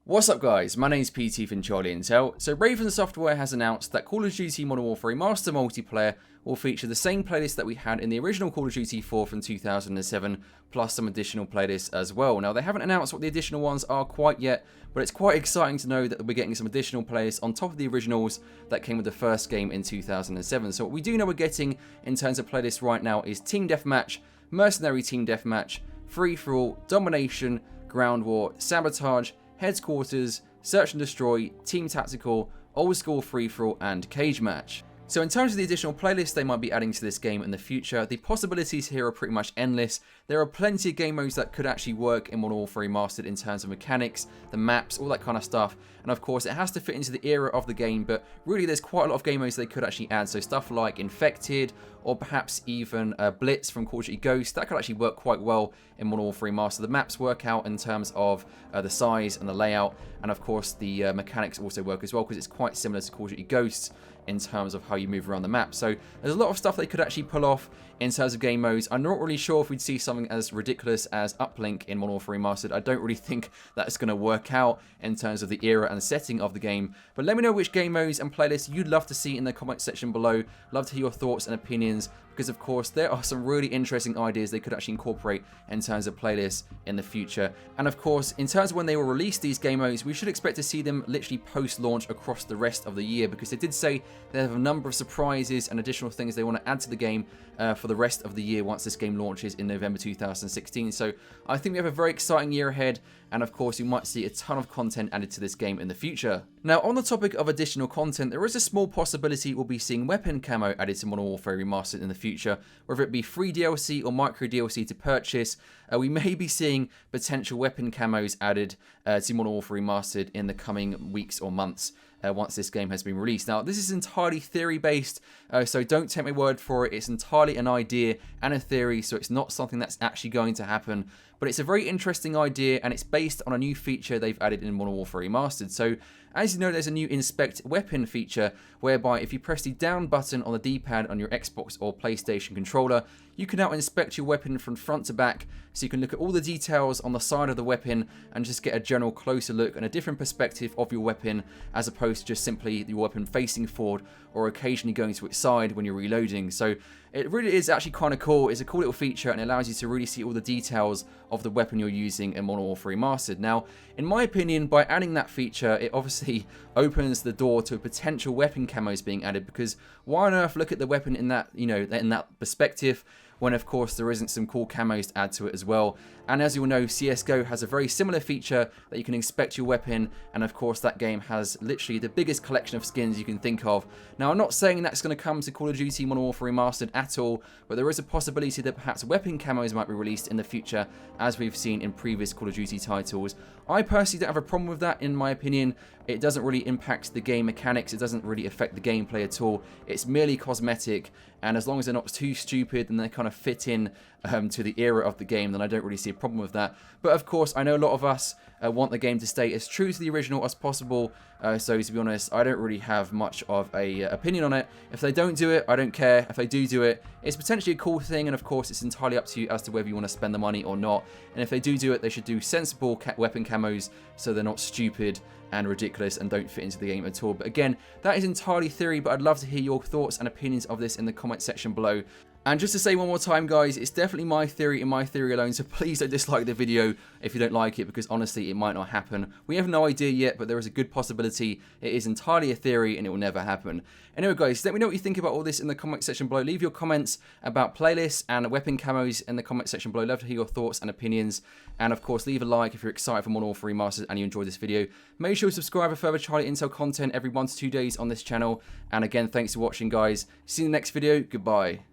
What's up guys, my name's Petey from Charlie Intel. So Raven Software has announced that Call of Duty Modern Warfare Remastered multiplayer will feature the same playlist that we had in the original Call of Duty 4 from 2007, plus some additional playlists as well. Now they haven't announced what the additional ones are quite yet, but it's quite exciting to know that we're getting some additional playlists on top of the originals that came with the first game in 2007. So what we do know we're getting in terms of playlists right now is Team Deathmatch, Mercenary Team Deathmatch, Free For All, Domination, Ground War, Sabotage, Headquarters, Search and Destroy, Team Tactical, Old School Free For All, and Cage Match. So in terms of the additional playlists they might be adding to this game in the future, the possibilities here are pretty much endless. There are plenty of game modes that could actually work in Modern Warfare Remastered in terms of mechanics, the maps, all that kind of stuff. And of course it has to fit into the era of the game, but really there's quite a lot of game modes they could actually add. So stuff like Infected, or perhaps even Blitz from Call of Duty Ghost, that could actually work quite well in Modern Warfare Remastered. The maps work out in terms of the size and the layout, and of course the mechanics also work as well because it's quite similar to Call of Duty Ghost in terms of how you move around the map. So there's a lot of stuff they could actually pull off in terms of game modes. I'm not really sure if we'd see something as ridiculous as Uplink in Modern Warfare Remastered. I don't really think that's going to work out in terms of the era and setting of the game. But let me know which game modes and playlists you'd love to see in the comment section below. Love to hear your thoughts and opinions, because of course there are some really interesting ideas they could actually incorporate in terms of playlists in the future. And of course, in terms of when they will release these game modes, we should expect to see them literally post-launch across the rest of the year, because they did say they have a number of surprises and additional things they want to add to the game for the rest of the year once this game launches in November 2016. So I think we have a very exciting year ahead, and of course you might see a ton of content added to this game in the future. Now on the topic of additional content, there is a small possibility we'll be seeing weapon camo added to Modern Warfare Remastered in the future, whether it be free DLC or micro DLC to purchase. We may be seeing potential weapon camos added to Modern Warfare Remastered in the coming weeks or months once this game has been released. Now this is entirely theory based, so don't take my word for it. It's entirely an idea and a theory, so it's not something that's actually going to happen. But it's a very interesting idea, and it's based on a new feature they've added in Modern Warfare Remastered. So as you know, there's a new Inspect Weapon feature, whereby if you press the down button on the D-pad on your Xbox or PlayStation controller, you can now inspect your weapon from front to back, so you can look at all the details on the side of the weapon and just get a general closer look and a different perspective of your weapon, as opposed to just simply your weapon facing forward or occasionally going to its side when you're reloading. So it really is actually kind of cool. It's a cool little feature, and it allows you to really see all the details of the weapon you're using in Modern Warfare Remastered. Now, in my opinion, by adding that feature, it obviously opens the door to potential weapon camos being added, because why on earth look at the weapon in that, in that perspective, when of course there isn't some cool camos to add to it as well. And as you all know, CSGO has a very similar feature that you can inspect your weapon, and of course that game has literally the biggest collection of skins you can think of. Now I'm not saying that's going to come to Call of Duty Modern Warfare Remastered at all, but there is a possibility that perhaps weapon camos might be released in the future, as we've seen in previous Call of Duty titles. I personally don't have a problem with that. In my opinion, it doesn't really impact the game mechanics, it doesn't really affect the gameplay at all. It's merely cosmetic, and as long as they're not too stupid and they kind of fit in to the era of the game, then I don't really see a problem with that. But of course, I know a lot of us want the game to stay as true to the original as possible, so to be honest, I don't really have much of a opinion on it. If they don't do it, I don't care. If they do it, it's potentially a cool thing, and of course it's entirely up to you as to whether you want to spend the money or not. And if they do it, they should do sensible weapon camos, so they're not stupid and ridiculous and don't fit into the game at all. But again, that is entirely theory, but I'd love to hear your thoughts and opinions of this in the comment section below. And just to say one more time, guys, it's definitely my theory and my theory alone, so please don't dislike the video if you don't like it, because honestly, it might not happen. We have no idea yet, but there is a good possibility it is entirely a theory and it will never happen. Anyway, guys, let me know what you think about all this in the comment section below. Leave your comments about playlists and weapon camos in the comment section below. Love to hear your thoughts and opinions. And of course, leave a like if you're excited for Modern Warfare Remastered and you enjoyed this video. Make sure to subscribe for further Charlie Intel content every 1 to 2 days on this channel. And again, thanks for watching, guys. See you in the next video. Goodbye.